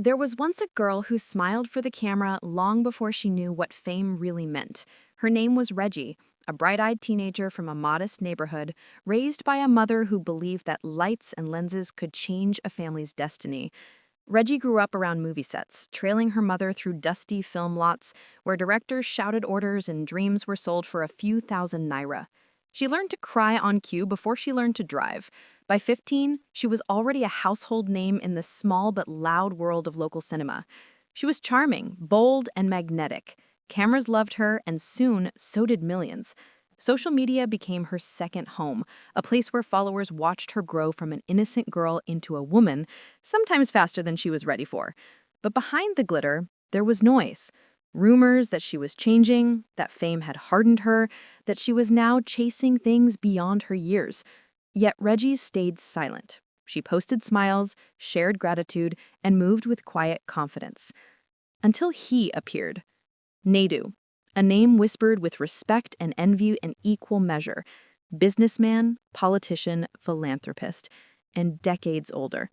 There was once a girl who smiled for the camera long before she knew what fame really meant. Her name was Reggie, a bright-eyed teenager from a modest neighborhood, raised by a mother who believed that lights and lenses could change a family's destiny. Reggie grew up around movie sets, trailing her mother through dusty film lots where directors shouted orders and dreams were sold for a few thousand naira. She learned to cry on cue before she learned to drive. By 15, she was already a household name in the small but loud world of local cinema. She was charming, bold, and magnetic. Cameras loved her, and soon, so did millions. Social media became her second home, a place where followers watched her grow from an innocent girl into a woman, sometimes faster than she was ready for. But behind the glitter, there was noise. Rumors that she was changing, that fame had hardened her, that she was now chasing things beyond her years. Yet Reggie stayed silent. She posted smiles, shared gratitude, and moved with quiet confidence. Until he appeared. Nedu, a name whispered with respect and envy in equal measure. Businessman, politician, philanthropist, and decades older.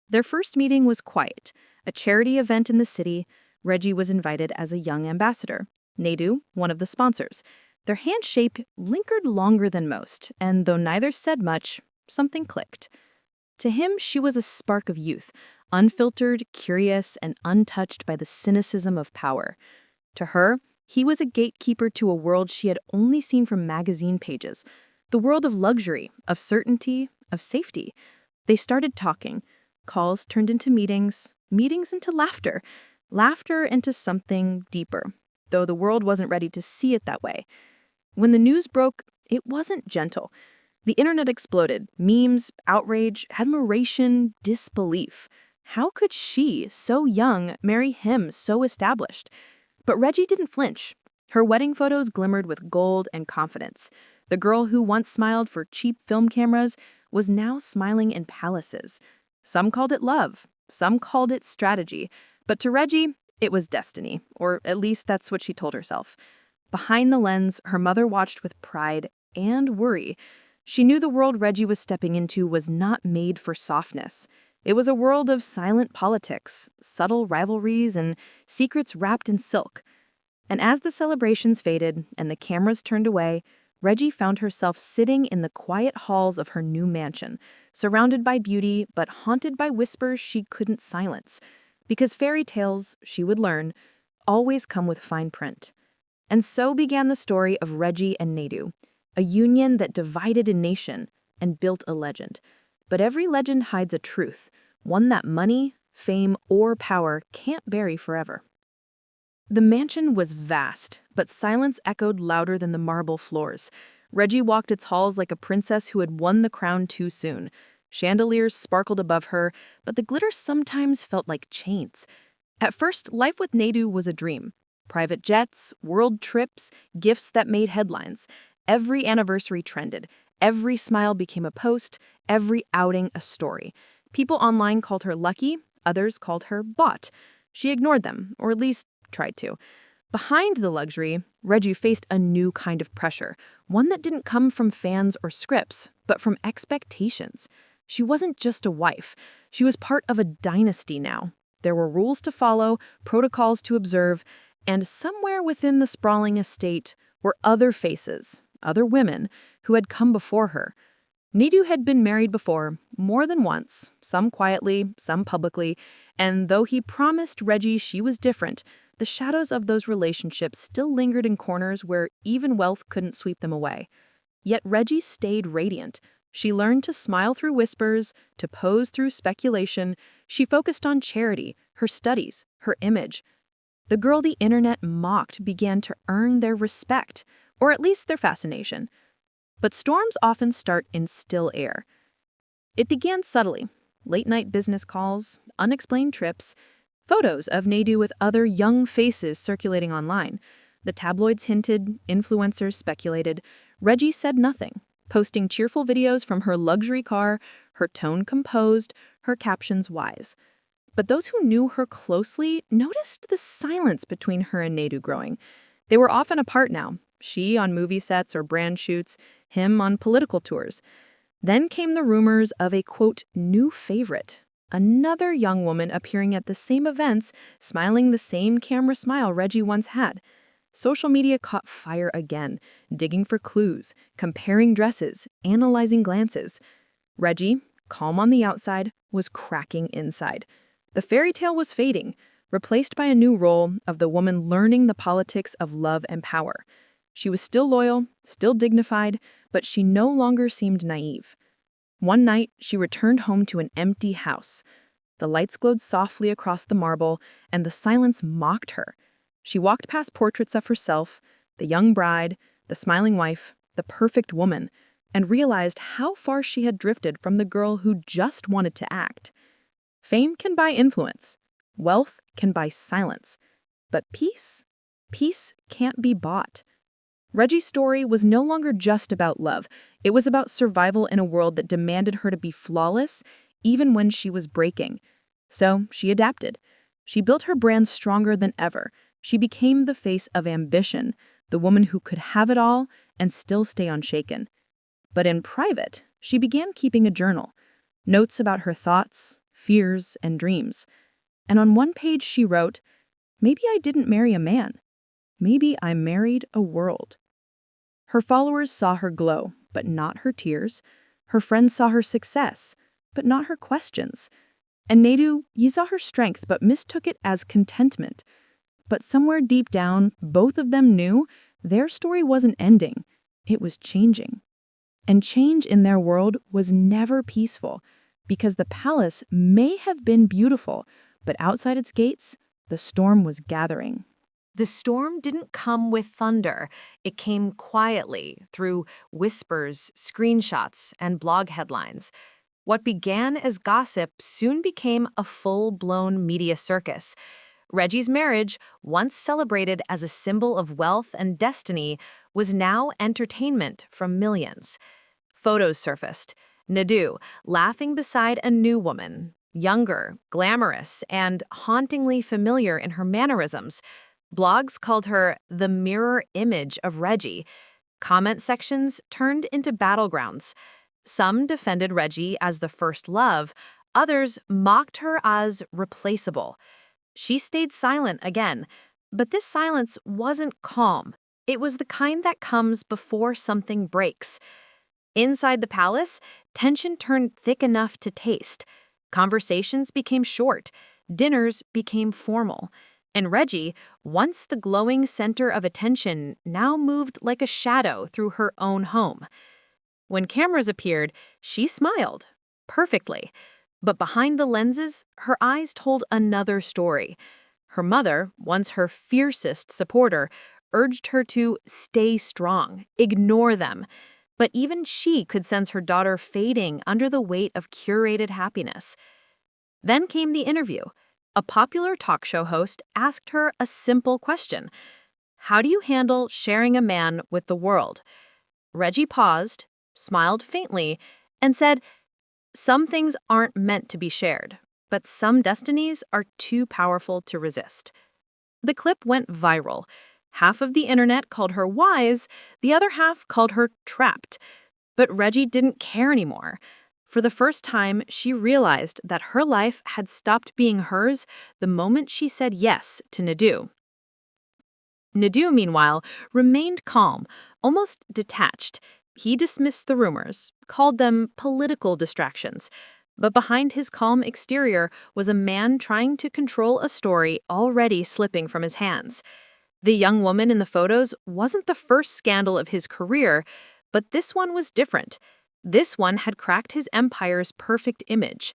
Their first meeting was quiet, a charity event in the city. Reggie was invited as a young ambassador. Nedu, one of the sponsors. Their handshake lingered longer than most, and though neither said much, something clicked. To him, she was a spark of youth, unfiltered, curious, and untouched by the cynicism of power. To her, he was a gatekeeper to a world she had only seen from magazine pages, the world of luxury, of certainty, of safety. They started talking. Calls turned into meetings, meetings into laughter, laughter into something deeper, though the world wasn't ready to see it that way. When the news broke, it wasn't gentle. The internet exploded. Memes, outrage, admiration, disbelief. How could she, so young, marry him, so established? But Reggie didn't flinch. Her wedding photos glimmered with gold and confidence. The girl who once smiled for cheap film cameras was now smiling in palaces. Some called it love. Some called it strategy. But to Reggie, it was destiny, or at least that's what she told herself. Behind the lens, her mother watched with pride and worry. She knew the world Reggie was stepping into was not made for softness. It was a world of silent politics, subtle rivalries, and secrets wrapped in silk. And as the celebrations faded and the cameras turned away, Reggie found herself sitting in the quiet halls of her new mansion, surrounded by beauty but haunted by whispers she couldn't silence. Because fairy tales, she would learn, always come with fine print. And so began the story of Reggie and Nedu, a union that divided a nation and built a legend. But every legend hides a truth, one that money, fame, or power can't bury forever. The mansion was vast, but silence echoed louder than the marble floors. Reggie walked its halls like a princess who had won the crown too soon. Chandeliers sparkled above her, but the glitter sometimes felt like chains. At first, life with Nedu was a dream. Private jets, world trips, gifts that made headlines. Every anniversary trended. Every smile became a post, every outing a story. People online called her lucky, others called her bought. She ignored them, or at least tried to. Behind the luxury, Reggie faced a new kind of pressure, one that didn't come from fans or scripts, but from expectations. She wasn't just a wife. She was part of a dynasty now. There were rules to follow, protocols to observe, and somewhere within the sprawling estate were other faces, other women, who had come before her. Nedu had been married before, more than once, some quietly, some publicly, and though he promised Reggie she was different, the shadows of those relationships still lingered in corners where even wealth couldn't sweep them away. Yet Reggie stayed radiant. She learned to smile through whispers, to pose through speculation. She focused on charity, her studies, her image. The girl the internet mocked began to earn their respect, or at least their fascination. But storms often start in still air. It began subtly. Late-night business calls, unexplained trips, photos of Nedu with other young faces circulating online. The tabloids hinted, influencers speculated. Reggie said nothing, posting cheerful videos from her luxury car, her tone composed, her captions wise. But those who knew her closely noticed the silence between her and Nedu growing. They were often apart now, she on movie sets or brand shoots, him on political tours. Then came the rumors of a, quote, new favorite. Another young woman appearing at the same events, smiling the same camera smile Reggie once had. Social media caught fire again, digging for clues, comparing dresses, analyzing glances. Reggie, calm on the outside, was cracking inside. The fairy tale was fading, replaced by a new role of the woman learning the politics of love and power. She was still loyal, still dignified, but she no longer seemed naive. One night, she returned home to an empty house. The lights glowed softly across the marble, and the silence mocked her. She walked past portraits of herself, the young bride, the smiling wife, the perfect woman, and realized how far she had drifted from the girl who just wanted to act. Fame can buy influence. Wealth can buy silence. But peace? Peace can't be bought. Reggie's story was no longer just about love. It was about survival in a world that demanded her to be flawless, even when she was breaking. So she adapted. She built her brand stronger than ever. She became the face of ambition, the woman who could have it all and still stay unshaken. But in private, she began keeping a journal, notes about her thoughts, fears, and dreams. And on one page she wrote, "Maybe I didn't marry a man. Maybe I married a world." Her followers saw her glow, but not her tears. Her friends saw her success, but not her questions. And Nedu, ye saw her strength, but mistook it as contentment. But somewhere deep down, both of them knew their story wasn't ending. It was changing. And change in their world was never peaceful, because the palace may have been beautiful, but outside its gates, the storm was gathering. The storm didn't come with thunder. It came quietly through whispers, screenshots, and blog headlines. What began as gossip soon became a full-blown media circus. Reggie's marriage, once celebrated as a symbol of wealth and destiny, was now entertainment from millions. Photos surfaced. Nedu, laughing beside a new woman, younger, glamorous, and hauntingly familiar in her mannerisms. Blogs called her the mirror image of Reggie. Comment sections turned into battlegrounds. Some defended Reggie as the first love, others mocked her as replaceable. She stayed silent again, but this silence wasn't calm. It was the kind that comes before something breaks. Inside the palace, tension turned thick enough to taste. Conversations became short, dinners became formal. And Reggie, once the glowing center of attention, now moved like a shadow through her own home. When cameras appeared, she smiled, perfectly. But behind the lenses, her eyes told another story. Her mother, once her fiercest supporter, urged her to stay strong, ignore them. But even she could sense her daughter fading under the weight of curated happiness. Then came the interview. A popular talk show host asked her a simple question. How do you handle sharing a man with the world? Reggie paused, smiled faintly, and said, "Some things aren't meant to be shared, but some destinies are too powerful to resist." The clip went viral. Half of the internet called her wise, the other half called her trapped. But Reggie didn't care anymore. For the first time, she realized that her life had stopped being hers the moment she said yes to Nedu. Nedu, meanwhile, remained calm, almost detached. He dismissed the rumors, called them political distractions. But behind his calm exterior was a man trying to control a story already slipping from his hands. The young woman in the photos wasn't the first scandal of his career, but this one was different. This one had cracked his empire's perfect image.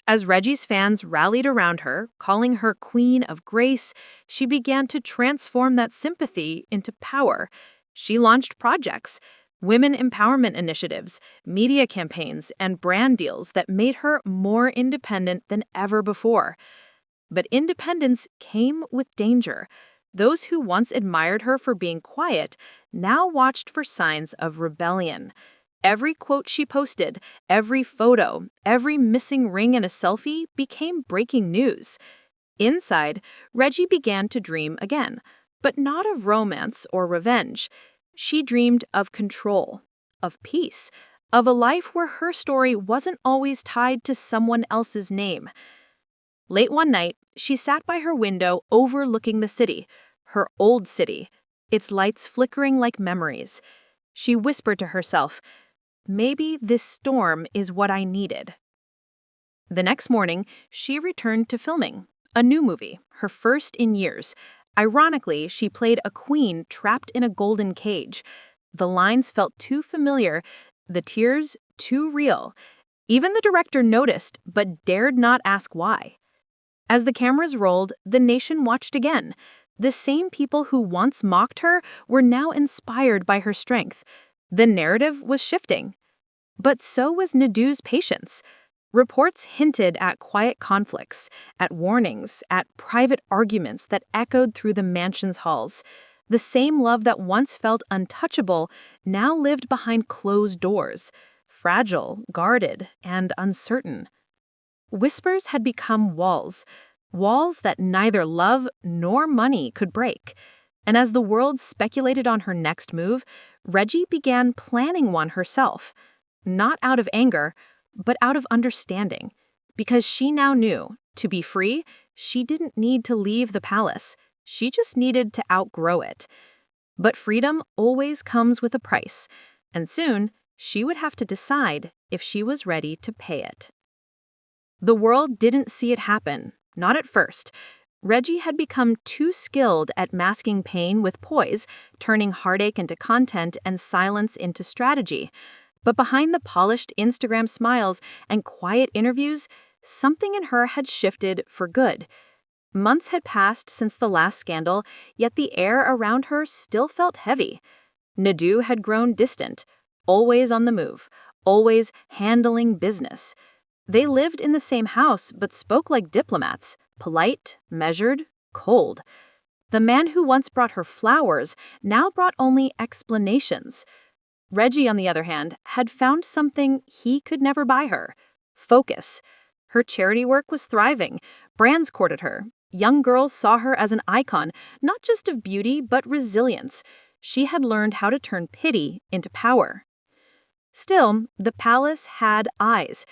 As Reggie's fans rallied around her, calling her Queen of Grace, she began to transform that sympathy into power. She launched projects, women empowerment initiatives, media campaigns, and brand deals that made her more independent than ever before. But independence came with danger. Those who once admired her for being quiet now watched for signs of rebellion. Every quote she posted, every photo, every missing ring in a selfie became breaking news. Inside, Reggie began to dream again, but not of romance or revenge. She dreamed of control, of peace, of a life where her story wasn't always tied to someone else's name. Late one night, she sat by her window overlooking the city, her old city, its lights flickering like memories. She whispered to herself, "Maybe this storm is what I needed." The next morning, she returned to filming a new movie, her first in years. Ironically, she played a queen trapped in a golden cage. The lines felt too familiar, the tears too real. Even the director noticed, but dared not ask why. As the cameras rolled, the nation watched again. The same people who once mocked her were now inspired by her strength. The narrative was shifting. But so was Nedu's patience. Reports hinted at quiet conflicts, at warnings, at private arguments that echoed through the mansion's halls. The same love that once felt untouchable now lived behind closed doors, fragile, guarded, and uncertain. Whispers had become walls, walls that neither love nor money could break. And as the world speculated on her next move, Reggie began planning one herself. Not out of anger, but out of understanding. Because she now knew, to be free, she didn't need to leave the palace. She just needed to outgrow it. But freedom always comes with a price, and soon she would have to decide if she was ready to pay it. The world didn't see it happen, not at first. Reggie had become too skilled at masking pain with poise, turning heartache into content and silence into strategy. But behind the polished Instagram smiles and quiet interviews, something in her had shifted for good. Months had passed since the last scandal, yet the air around her still felt heavy. Nedu had grown distant, always on the move, always handling business. They lived in the same house but spoke like diplomats, polite, measured, cold. The man who once brought her flowers now brought only explanations. Reggie, on the other hand, had found something he could never buy her: focus. Her charity work was thriving. Brands courted her. Young girls saw her as an icon, not just of beauty, but resilience. She had learned how to turn pity into power. Still, the palace had eyes.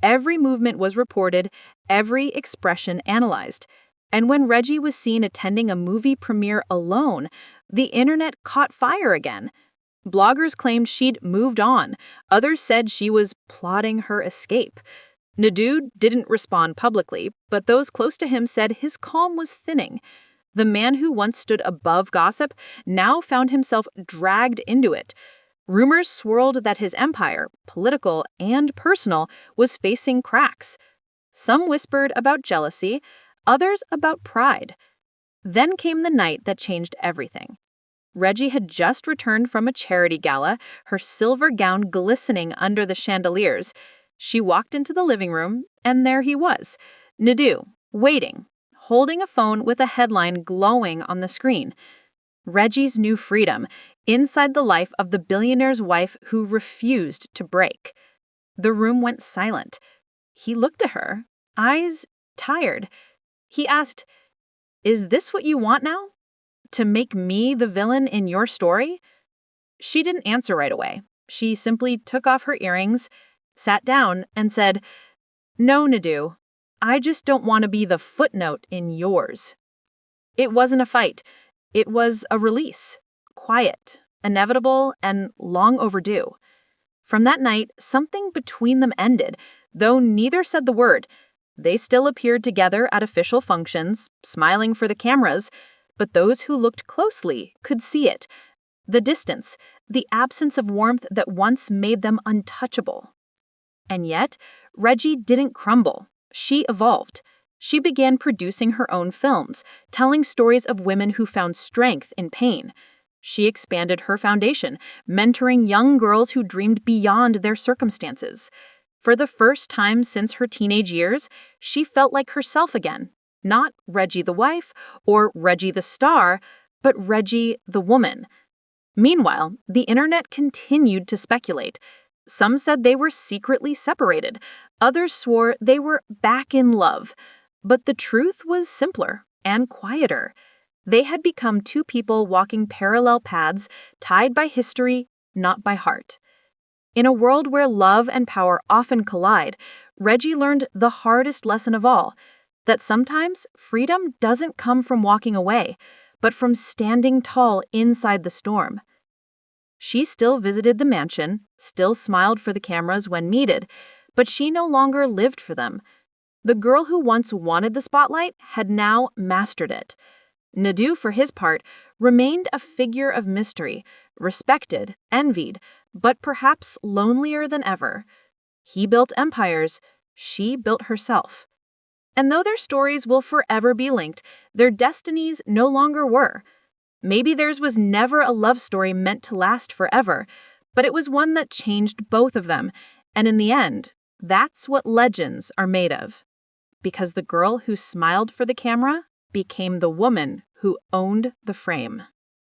Every movement was reported, every expression analyzed. And when Reggie was seen attending a movie premiere alone, the internet caught fire again. Bloggers claimed she'd moved on. Others said she was plotting her escape. Nedu didn't respond publicly, but those close to him said his calm was thinning. The man who once stood above gossip now found himself dragged into it. Rumors swirled that his empire, political and personal, was facing cracks. Some whispered about jealousy, others about pride. Then came the night that changed everything. Reggie had just returned from a charity gala, her silver gown glistening under the chandeliers. She walked into the living room, and there he was, Nedu, waiting, holding a phone with a headline glowing on the screen. Reggie's new freedom, inside the life of the billionaire's wife who refused to break. The room went silent. He looked at her, eyes tired. He asked, "Is this what you want now? To make me the villain in your story?" She didn't answer right away. She simply took off her earrings, sat down, and said, "No, Nedu, I just don't want to be the footnote in yours." It wasn't a fight. It was a release. Quiet, inevitable, and long overdue. From that night, something between them ended, though neither said the word. They still appeared together at official functions, smiling for the cameras, but those who looked closely could see it. The distance, the absence of warmth that once made them untouchable. And yet, Reggie didn't crumble. She evolved. She began producing her own films, telling stories of women who found strength in pain. She expanded her foundation, mentoring young girls who dreamed beyond their circumstances. For the first time since her teenage years, she felt like herself again. Not Reggie the wife or Reggie the star, but Reggie the woman. Meanwhile, the internet continued to speculate. Some said they were secretly separated. Others swore they were back in love. But the truth was simpler and quieter. They had become two people walking parallel paths, tied by history, not by heart. In a world where love and power often collide, Reggie learned the hardest lesson of all, that sometimes freedom doesn't come from walking away, but from standing tall inside the storm. She still visited the mansion, still smiled for the cameras when needed, but she no longer lived for them. The girl who once wanted the spotlight had now mastered it. Nedu, for his part, remained a figure of mystery, respected, envied, but perhaps lonelier than ever. He built empires, she built herself. And though their stories will forever be linked, their destinies no longer were. Maybe theirs was never a love story meant to last forever, but it was one that changed both of them, and in the end, that's what legends are made of. Because the girl who smiled for the camera became the woman who owned the frame.